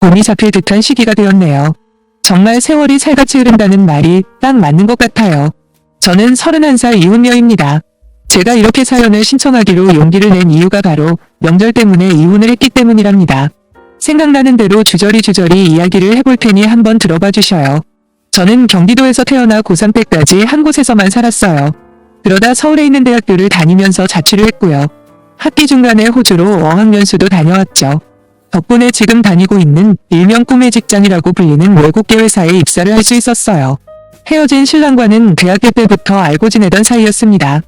봄이 잡힐 듯한 시기가 되었네요. 정말 세월이 살같이 흐른다는 말이 딱 맞는 것 같아요. 저는 31살 이혼녀입니다. 제가 이렇게 사연을 신청하기로 용기를 낸 이유가 바로 명절 때문에 이혼을 했기 때문이랍니다. 생각나는 대로 주저리 이야기를 해볼 테니 한번 들어봐 주셔요. 저는 경기도에서 태어나 고3 때까지 한 곳에서만 살았어요. 그러다 서울에 있는 대학교를 다니면서 자취를 했고요. 학기 중간에 호주로 어학연수도 다녀왔죠. 덕분에 지금 다니고 있는 일명 꿈의 직장이라고 불리는 외국계 회사에 입사를 할 수 있었어요. 헤어진 신랑과는 대학교 때부터 알고 지내던 사이였습니다.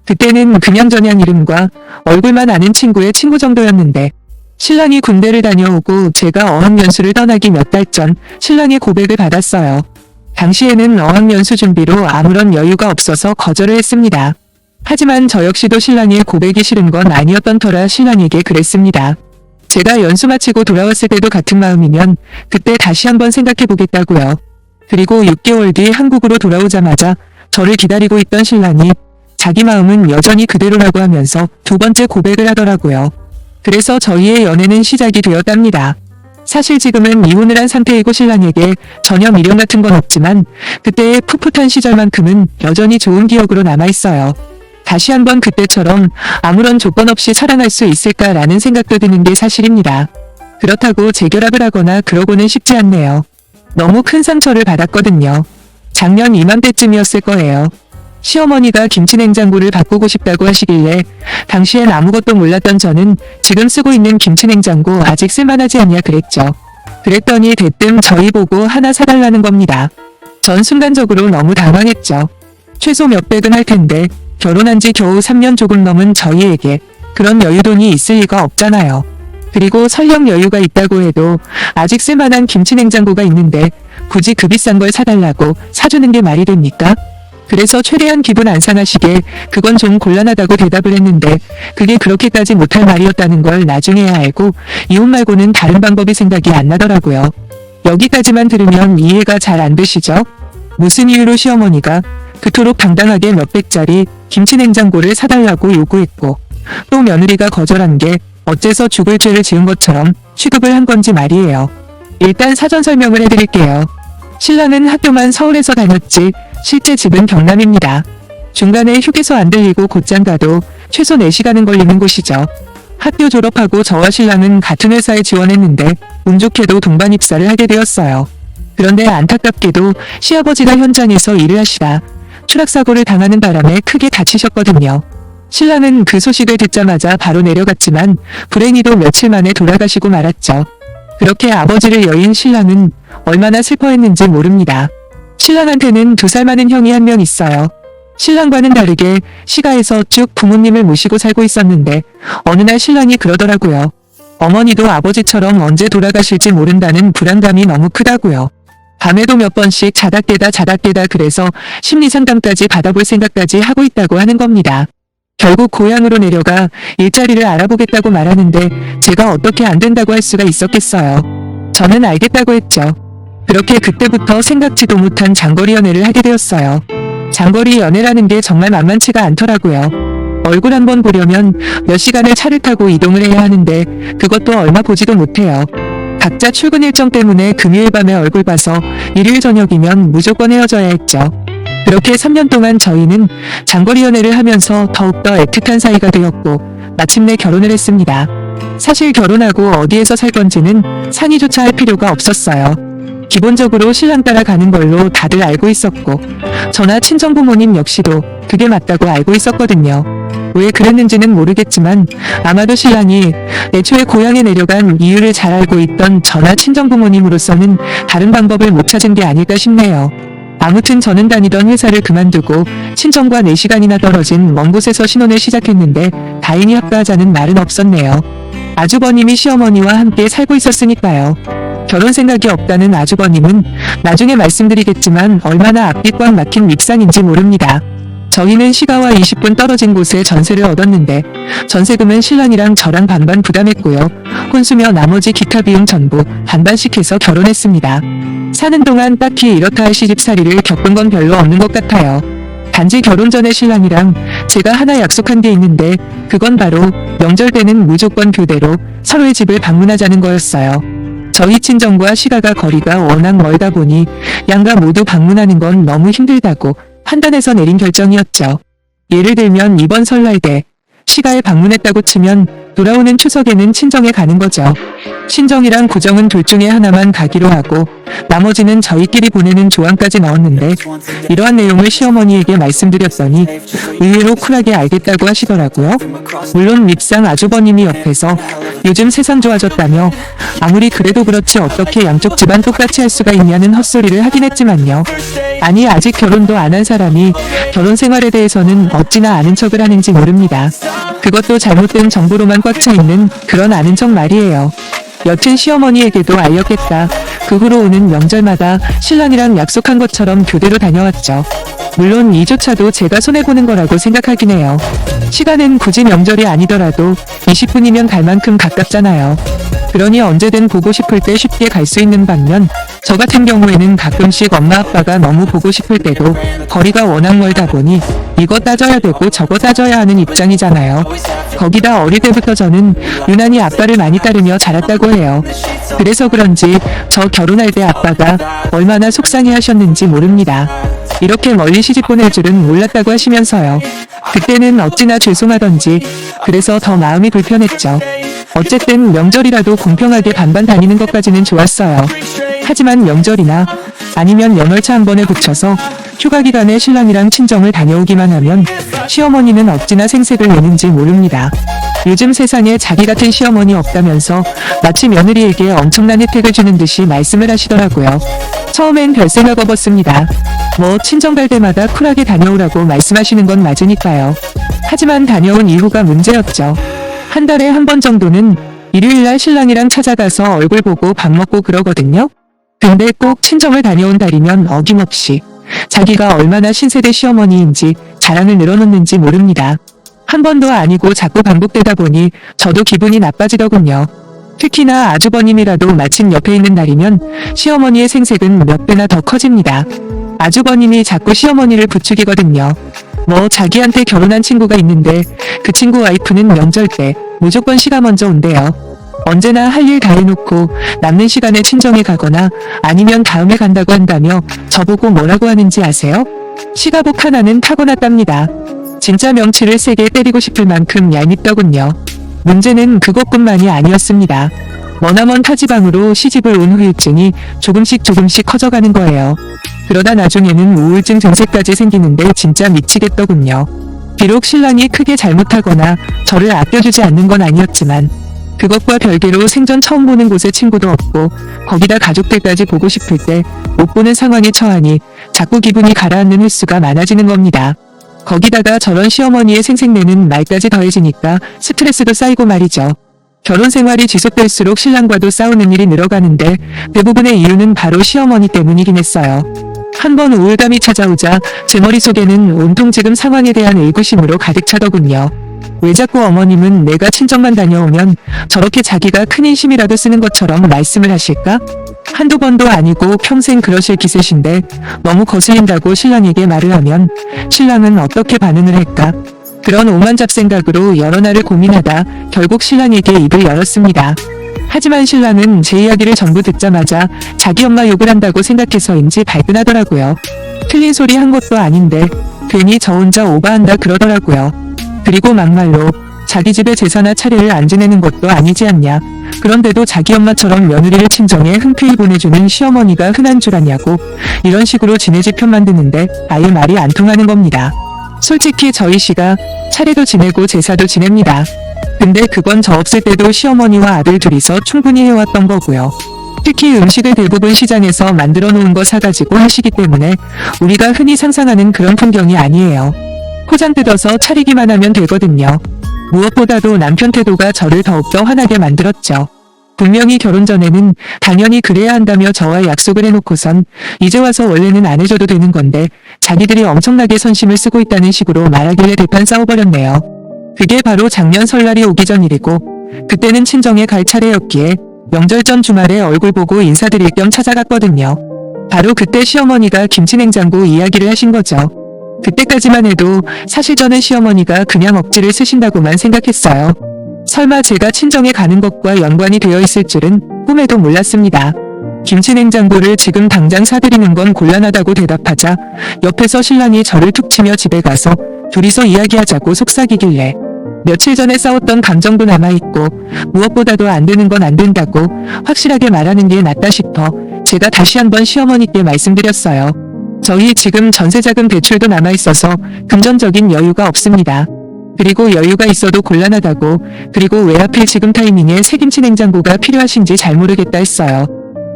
그때는 그냥저냥 이름과 얼굴만 아는 친구의 친구 정도였는데 신랑이 군대를 다녀오고 제가 어학연수를 떠나기 몇 달 전 신랑의 고백을 받았어요. 당시에는 어학연수 준비로 아무런 여유가 없어서 거절을 했습니다. 하지만 저 역시도 신랑의 고백이 싫은 건 아니었던 터라 신랑에게 그랬습니다. 제가 연수 마치고 돌아왔을 때도 같은 마음이면 그때 다시 한번 생각해보겠다고요. 그리고 6개월 뒤 한국으로 돌아오자마자 저를 기다리고 있던 신랑이 자기 마음은 여전히 그대로라고 하면서 두 번째 고백을 하더라고요. 그래서 저희의 연애는 시작이 되었답니다. 사실 지금은 이혼을 한 상태이고 신랑에게 전혀 미련 같은 건 없지만 그때의 풋풋한 시절만큼은 여전히 좋은 기억으로 남아있어요. 다시 한번 그때처럼 아무런 조건 없이 사랑할 수 있을까라는 생각도 드는 게 사실입니다. 그렇다고 재결합을 하거나 그러고는 싶지 않네요. 너무 큰 상처를 받았거든요. 작년 이맘때쯤이었을 거예요. 시어머니가 김치냉장고를 바꾸고 싶다고 하시길래 당시엔 아무것도 몰랐던 저는 지금 쓰고 있는 김치냉장고 아직 쓸만하지 않냐 그랬죠. 그랬더니 대뜸 저희 보고 하나 사달라는 겁니다. 전 순간적으로 너무 당황했죠. 최소 몇백은 할 텐데 결혼한 지 겨우 3년 조금 넘은 저희에게 그런 여유돈이 있을 리가 없잖아요. 그리고 설령 여유가 있다고 해도 아직 쓸만한 김치냉장고가 있는데 굳이 그 비싼 걸 사달라고 사주는 게 말이 됩니까? 그래서 최대한 기분 안 상하시게 그건 좀 곤란하다고 대답을 했는데 그게 그렇게까지 못할 말이었다는 걸 나중에야 알고 이혼 말고는 다른 방법이 생각이 안 나더라고요. 여기까지만 들으면 이해가 잘 안 되시죠? 무슨 이유로 시어머니가 그토록 당당하게 몇백짜리 김치냉장고를 사달라고 요구했고 또 며느리가 거절한 게 어째서 죽을 죄를 지은 것처럼 취급을 한 건지 말이에요. 일단 사전 설명을 해드릴게요. 신랑은 학교만 서울에서 다녔지 실제 집은 경남입니다. 중간에 휴게소 안 들리고 곧장 가도 최소 4시간은 걸리는 곳이죠. 학교 졸업하고 저와 신랑은 같은 회사에 지원했는데 운 좋게도 동반 입사를 하게 되었어요. 그런데 안타깝게도 시아버지가 현장에서 일을 하시다 추락사고를 당하는 바람에 크게 다치셨거든요. 신랑은 그 소식을 듣자마자 바로 내려갔지만 불행히도 며칠 만에 돌아가시고 말았죠. 그렇게 아버지를 여인 신랑은 얼마나 슬퍼했는지 모릅니다. 신랑한테는 2살 많은 형이 한 명 있어요. 신랑과는 다르게 시가에서 쭉 부모님을 모시고 살고 있었는데 어느 날 신랑이 그러더라고요. 어머니도 아버지처럼 언제 돌아가실지 모른다는 불안감이 너무 크다고요. 밤에도 몇 번씩 자다 깨다 그래서 심리상담까지 받아볼 생각까지 하고 있다고 하는 겁니다. 결국 고향으로 내려가 일자리를 알아보겠다고 말하는데 제가 어떻게 안 된다고 할 수가 있었겠어요. 저는 알겠다고 했죠. 그렇게 그때부터 생각지도 못한 장거리 연애를 하게 되었어요. 장거리 연애라는 게 정말 만만치가 않더라고요. 얼굴 한번 보려면 몇 시간을 차를 타고 이동을 해야 하는데 그것도 얼마 보지도 못해요. 각자 출근 일정 때문에 금요일 밤에 얼굴 봐서 일요일 저녁이면 무조건 헤어져야 했죠. 그렇게 3년 동안 저희는 장거리 연애를 하면서 더욱더 애틋한 사이가 되었고 마침내 결혼을 했습니다. 사실 결혼하고 어디에서 살 건지는 상의조차 할 필요가 없었어요. 기본적으로 신랑 따라 가는 걸로 다들 알고 있었고 저나 친정부모님 역시도 그게 맞다고 알고 있었거든요. 왜 그랬는지는 모르겠지만 아마도 신랑이 애초에 고향에 내려간 이유를 잘 알고 있던 저나 친정부모님으로서는 다른 방법을 못 찾은 게 아닐까 싶네요. 아무튼 저는 다니던 회사를 그만두고 친정과 4시간이나 떨어진 먼 곳에서 신혼을 시작했는데 다행히 합가하자는 말은 없었네요. 아주버님이 시어머니와 함께 살고 있었으니까요. 결혼 생각이 없다는 아주버님은 나중에 말씀드리겠지만 얼마나 앞이 꽉 막힌 밉상인지 모릅니다. 저희는 시가와 20분 떨어진 곳에 전세를 얻었는데 전세금은 신랑이랑 저랑 반반 부담했고요. 혼수며 나머지 기타 비용 전부 반반씩 해서 결혼했습니다. 사는 동안 딱히 이렇다 할 시집살이를 겪은 건 별로 없는 것 같아요. 단지 결혼 전에 신랑이랑 제가 하나 약속한 게 있는데 그건 바로 명절 때는 무조건 교대로 서로의 집을 방문하자는 거였어요. 저희 친정과 시가가 거리가 워낙 멀다 보니 양가 모두 방문하는 건 너무 힘들다고 판단해서 내린 결정이었죠. 예를 들면 이번 설날 때 시가에 방문했다고 치면 돌아오는 추석에는 친정에 가는 거죠. 친정이랑 구정은 둘 중에 하나만 가기로 하고 나머지는 저희끼리 보내는 조항까지 넣었는데 이러한 내용을 시어머니에게 말씀드렸더니 의외로 쿨하게 알겠다고 하시더라고요. 물론 밉상 아주버님이 옆에서 요즘 세상 좋아졌다며 아무리 그래도 그렇지 어떻게 양쪽 집안 똑같이 할 수가 있냐는 헛소리를 하긴 했지만요. 아니 아직 결혼도 안 한 사람이 결혼 생활에 대해서는 어찌나 아는 척을 하는지 모릅니다. 그것도 잘못된 정보로만 꽉 차 있는 그런 아는 척 말이에요. 여튼 시어머니에게도 알렸겠다. 그 후로 오는 명절마다 신랑이랑 약속한 것처럼 교대로 다녀왔죠. 물론 이조차도 제가 손해보는 거라고 생각하긴 해요. 시간은 굳이 명절이 아니더라도 20분이면 갈 만큼 가깝잖아요. 그러니 언제든 보고 싶을 때 쉽게 갈 수 있는 반면 저 같은 경우에는 가끔씩 엄마 아빠가 너무 보고 싶을 때도 거리가 워낙 멀다 보니 이거 따져야 되고 저거 따져야 하는 입장이잖아요. 거기다 어릴 때부터 저는 유난히 아빠를 많이 따르며 자랐다고 해요. 그래서 그런지 저 결혼할 때 아빠가 얼마나 속상해 하셨는지 모릅니다. 이렇게 멀리 시집 보낼 줄은 몰랐다고 하시면서요. 그때는 어찌나 죄송하던지 그래서 더 마음이 불편했죠. 어쨌든 명절이라도 공평하게 반반 다니는 것까지는 좋았어요. 하지만 명절이나 아니면 연월차 한 번에 붙여서 휴가 기간에 신랑이랑 친정을 다녀오기만 하면 시어머니는 어찌나 생색을 내는지 모릅니다. 요즘 세상에 자기 같은 시어머니 없다면서 마치 며느리에게 엄청난 혜택을 주는 듯이 말씀을 하시더라고요. 처음엔 별 생각 없었습니다. 뭐 친정 갈 때마다 쿨하게 다녀오라고 말씀하시는 건 맞으니까요. 하지만 다녀온 이후가 문제였죠. 한 달에 한 번 정도는 일요일날 신랑이랑 찾아가서 얼굴 보고 밥 먹고 그러거든요. 근데 꼭 친정을 다녀온 달이면 어김없이 자기가 얼마나 신세대 시어머니인지 자랑을 늘어놓는지 모릅니다. 한 번도 아니고 자꾸 반복되다 보니 저도 기분이 나빠지더군요. 특히나 아주버님이라도 마침 옆에 있는 날이면 시어머니의 생색은 몇 배나 더 커집니다. 아주버님이 자꾸 시어머니를 부추기거든요. 뭐 자기한테 결혼한 친구가 있는데 그 친구 와이프는 명절 때 무조건 시가 먼저 온대요. 언제나 할 일 다 해놓고 남는 시간에 친정에 가거나 아니면 다음에 간다고 한다며 저보고 뭐라고 하는지 아세요? 시가복 하나는 타고났답니다. 진짜 명치를 세게 때리고 싶을 만큼 얄밉더군요. 문제는 그것뿐만이 아니었습니다. 머나먼 타지방으로 시집을 온 후유증이 조금씩 커져가는 거예요. 그러다 나중에는 우울증 증세까지 생기는데 진짜 미치겠더군요. 비록 신랑이 크게 잘못하거나 저를 아껴주지 않는 건 아니었지만 그것과 별개로 생전 처음 보는 곳에 친구도 없고 거기다 가족들까지 보고 싶을 때 못 보는 상황에 처하니 자꾸 기분이 가라앉는 횟수가 많아지는 겁니다. 거기다가 저런 시어머니의 생색내는 말까지 더해지니까 스트레스도 쌓이고 말이죠. 결혼 생활이 지속될수록 신랑과도 싸우는 일이 늘어가는데 대부분의 이유는 바로 시어머니 때문이긴 했어요. 한번 우울감이 찾아오자 제 머릿속에는 온통 지금 상황에 대한 의구심으로 가득 차더군요. 왜 자꾸 어머님은 내가 친정만 다녀오면 저렇게 자기가 큰 인심이라도 쓰는 것처럼 말씀을 하실까? 한두 번도 아니고 평생 그러실 기세신데 너무 거슬린다고 신랑에게 말을 하면 신랑은 어떻게 반응을 할까? 그런 오만 잡생각으로 여러 날을 고민하다 결국 신랑에게 입을 열었습니다. 하지만 신랑은 제 이야기를 전부 듣자마자 자기 엄마 욕을 한다고 생각해서인지 발끈하더라고요. 틀린 소리 한 것도 아닌데 괜히 저 혼자 오바한다 그러더라고요. 그리고 막말로 자기 집에 제사나 차례를 안 지내는 것도 아니지 않냐. 그런데도 자기 엄마처럼 며느리를 친정에 흔쾌히 보내주는 시어머니가 흔한 줄 아냐고 이런 식으로 지네 집 편 만드는데 아예 말이 안 통하는 겁니다. 솔직히 저희 씨가 차례도 지내고 제사도 지냅니다. 근데 그건 저 없을 때도 시어머니와 아들 둘이서 충분히 해왔던 거고요. 특히 음식을 대부분 시장에서 만들어 놓은 거 사가지고 하시기 때문에 우리가 흔히 상상하는 그런 풍경이 아니에요. 포장 뜯어서 차리기만 하면 되거든요. 무엇보다도 남편 태도가 저를 더욱더 화나게 만들었죠. 분명히 결혼 전에는 당연히 그래야 한다며 저와 약속을 해놓고선 이제 와서 원래는 안 해줘도 되는 건데 자기들이 엄청나게 선심을 쓰고 있다는 식으로 말하길래 대판 싸워버렸네요. 그게 바로 작년 설날이 오기 전 일이고 그때는 친정에 갈 차례였기에 명절 전 주말에 얼굴 보고 인사드릴 겸 찾아갔거든요. 바로 그때 시어머니가 김치냉장고 이야기를 하신 거죠. 그때까지만 해도 사실 저는 시어머니가 그냥 억지를 쓰신다고만 생각했어요. 설마 제가 친정에 가는 것과 연관이 되어 있을 줄은 꿈에도 몰랐습니다. 김치냉장고를 지금 당장 사드리는 건 곤란하다고 대답하자 옆에서 신랑이 저를 툭 치며 집에 가서 둘이서 이야기하자고 속삭이길래 며칠 전에 싸웠던 감정도 남아있고 무엇보다도 안 되는 건 안 된다고 확실하게 말하는 게 낫다 싶어 제가 다시 한번 시어머니께 말씀드렸어요. 저희 지금 전세자금 대출도 남아있어서 금전적인 여유가 없습니다. 그리고 여유가 있어도 곤란하다고, 그리고 왜 하필 지금 타이밍에 새김치 냉장고가 필요하신지 잘 모르겠다 했어요.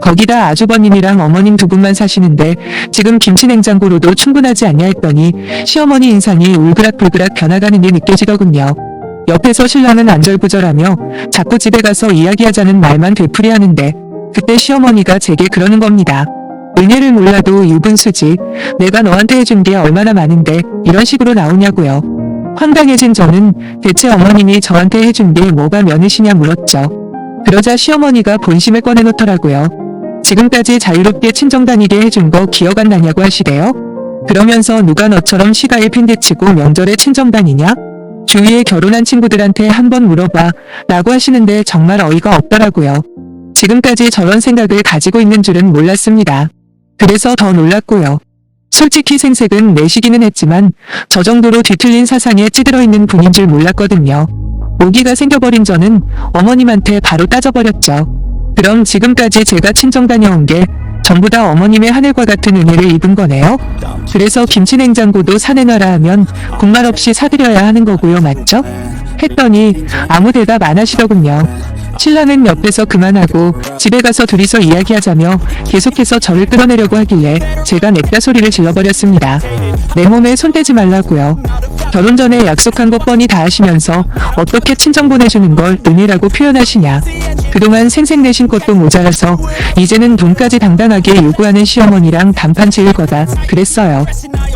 거기다 아주버님이랑 어머님 두 분만 사시는데 지금 김치 냉장고로도 충분하지 않냐 했더니 시어머니 인상이 울그락불그락 변화가는 게 느껴지더군요. 옆에서 신랑은 안절부절하며 자꾸 집에 가서 이야기하자는 말만 되풀이하는데 그때 시어머니가 제게 그러는 겁니다. 은혜를 몰라도 유분수지. 내가 너한테 해준 게 얼마나 많은데 이런 식으로 나오냐고요. 황당해진 저는 대체 어머님이 저한테 해준 게 뭐가 며느시냐 물었죠. 그러자 시어머니가 본심을 꺼내놓더라고요. 지금까지 자유롭게 친정 다니게 해준 거 기억 안 나냐고 하시래요. 그러면서 누가 너처럼 시가에 팽개치고 명절에 친정 다니냐? 주위에 결혼한 친구들한테 한번 물어봐 라고 하시는데 정말 어이가 없더라고요. 지금까지 저런 생각을 가지고 있는 줄은 몰랐습니다. 그래서 더 놀랐고요. 솔직히 생색은 내시기는 했지만 저 정도로 뒤틀린 사상에 찌들어 있는 분인 줄 몰랐거든요. 오기가 생겨버린 저는 어머님한테 바로 따져버렸죠. 그럼 지금까지 제가 친정 다녀온 게 전부 다 어머님의 하늘과 같은 은혜를 입은 거네요? 그래서 김치냉장고도 사내놔라 하면 군말 없이 사드려야 하는 거고요, 맞죠? 했더니 아무 대답 안 하시더군요. 신랑은 옆에서 그만하고 집에 가서 둘이서 이야기하자며 계속해서 저를 끌어내려고 하길래 제가 냅다 소리를 질러버렸습니다. 내 몸에 손대지 말라고요. 결혼 전에 약속한 것 뻔히 다 하시면서 어떻게 친정 보내주는 걸 은혜라고 표현하시냐. 그동안 생색내신 것도 모자라서 이제는 돈까지 당당하게 요구하는 시어머니랑 단판 지을 거다 그랬어요.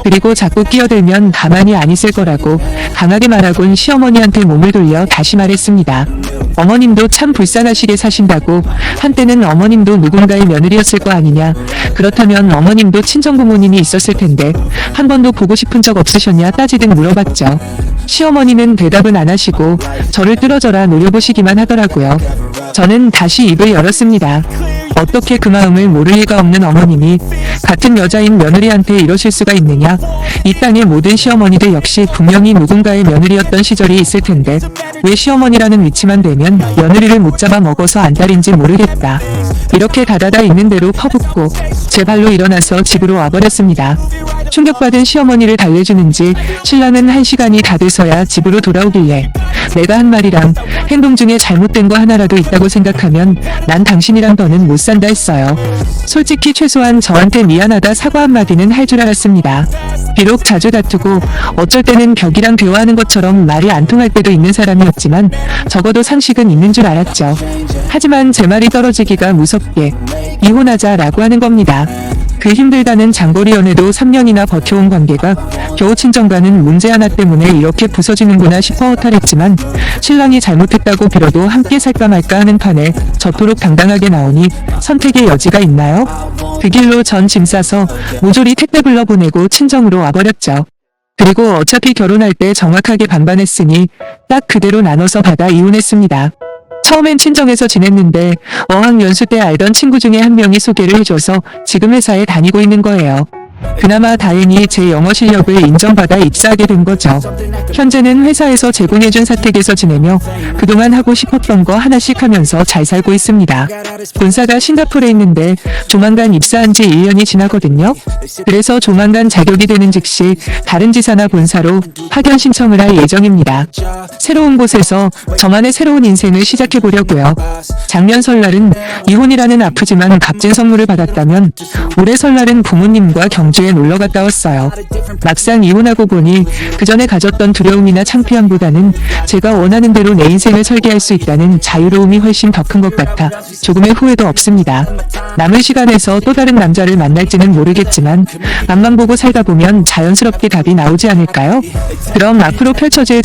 그리고 자꾸 끼어들면 가만히 안 있을 거라고 강하게 말하곤 시어머니한테 몸을 돌려 다시 말했습니다. 어머님도 참 불쌍하시게 사신다고. 한때는 어머님도 누군가의 며느리였을 거 아니냐. 그렇다면 어머님도 친정 부모님이 있었을 텐데 한 번도 보고 싶은 적 없으셨냐 따지듯 물어봤죠. 시어머니는 대답은 안 하시고 저를 뚫어져라 노려보시기만 하더라고요. 저는 다시 입을 열었습니다. 어떻게 그 마음을 모를 리가 없는 어머님이 같은 여자인 며느리한테 이러실 수가 있느냐. 이 땅의 모든 시어머니들 역시 분명히 누군가의 며느리였던 시절이 있을 텐데 왜 시어머니라는 위치만 되면 며느리를 못 잡아 먹어서 안달인지 모르겠다. 이렇게 다다다 있는 대로 퍼붓고 제 발로 일어나서 집으로 와버렸습니다. 충격받은 시어머니를 달래주는지 신랑은 1시간이 다 돼서야 집으로 돌아오길래 내가 한 말이랑 행동 중에 잘못된 거 하나라도 있다고 생각하면 난 당신이랑 더는 못 산다 했어요. 솔직히 최소한 저한테 미안하다 사과 한마디는 할 줄 알았습니다. 비록 자주 다투고 어쩔 때는 벽이랑 대화하는 것처럼 말이 안 통할 때도 있는 사람이었지만 적어도 상식은 있는 줄 알았죠. 하지만 제 말이 떨어지기가 무섭게 이혼하자라고 하는 겁니다. 그 힘들다는 장거리 연애도 3년이나 버텨온 관계가 겨우 친정과는 문제 하나 때문에 이렇게 부서지는구나 싶어 허탈했지만 신랑이 잘못했다고 빌어도 함께 살까 말까 하는 판에 저토록 당당하게 나오니 선택의 여지가 있나요? 그 길로 전 짐 싸서 모조리 택배 불러보내고 친정으로 와버렸죠. 그리고 어차피 결혼할 때 정확하게 반반했으니 딱 그대로 나눠서 받아 이혼했습니다. 처음엔 친정에서 지냈는데 어학연수 때 알던 친구 중에 한 명이 소개를 해줘서 지금 회사에 다니고 있는 거예요. 그나마 다행히 제 영어 실력을 인정받아 입사하게 된 거죠. 현재는 회사에서 제공해준 사택에서 지내며 그동안 하고 싶었던 거 하나씩 하면서 잘 살고 있습니다. 본사가 싱가포르에 있는데 조만간 입사한 지 1년이 지나거든요. 그래서 조만간 자격이 되는 즉시 다른 지사나 본사로 파견 신청을 할 예정입니다. 새로운 곳에서 저만의 새로운 인생을 시작해보려고요. 작년 설날은 이혼이라는 아프지만 값진 선물을 받았다면 올해 설날은 부모님과 경주에 놀러 갔다 왔어요. 막상 이혼하고 보니 그 전에 가졌던 두려움이나 창피함보다는 제가 원하는 대로 내 인생을 설계할 수 있다는 자유로움이 훨씬 더 큰 것 같아 조금의 후회도 없습니다. 남은 시간에서 또 다른 남자를 만날지는 모르겠지만 앞만 보고 살다 보면 자연스럽게 답이 나오지 않을까요? 그럼 앞으로 펼쳐질